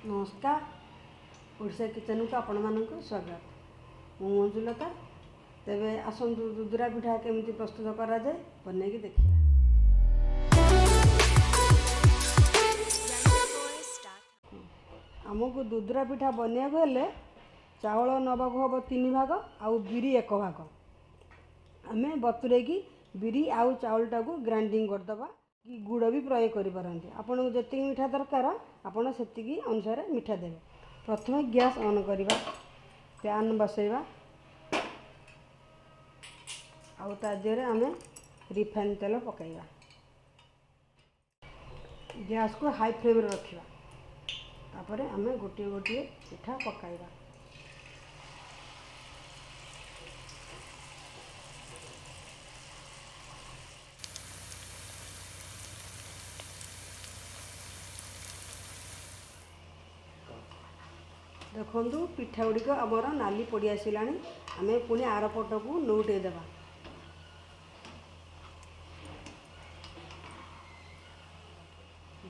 नमस्कार। ओडिशा किचन को आपण मानक स्वागत। मु मंजुलता। तेबे आसंतु दुदुरा पिठा केमती प्रस्तुत करा जाए बनै की देखिए। आमको दुदुरा पिठा बनिया हेले चावल नबाक हम 3 भाग आउ बिरी 1 भाग आमे बतुरे की बिरी आउ चावलटा को ग्राइंडिंग करदबा कि गुड़ भी प्रयोग करें। आपन को जी मीठा दरकार आपड़ से अनुसार मीठा देवे। प्रथम गैस ऑन करवा, पैन बसैवा आउ ताजे आम रिफाइन तेल पकईवा। गैस को हाई फ्लेम रखा। तापर आम गोटे गोटे पिठा पकाइवा। देखु पिठा गुड़िक आमर नाली पड़ी आसला। आम पुणी आर पट को नौटे देवा।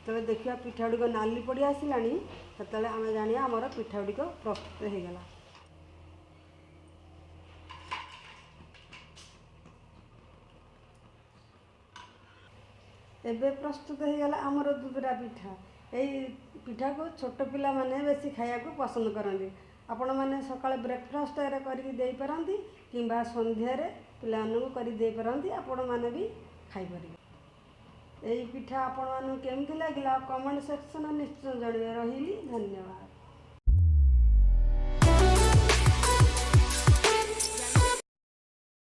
जो देखा पिठा गुड़िक नाली पड़ी आसला से आम जाना आमर पिठा गुड़िक प्रस्तुत हो गला। एबे प्रस्तुत हो गला आमर दुदुरा पिठा। यही पिठा को छोट पिला माने बेसी खाया को पसंद करते। आपण मैंने सकाଳେ ब्रेकफास्ट करके दे पारती कि संध्यारे पिला कर दे पारती। आपण मैंने भी खाई पारे। यही पिठा आपण मानू केमती लगिला कमेंट सेक्शन निश्चय जणाइबे। रही धन्यवाद।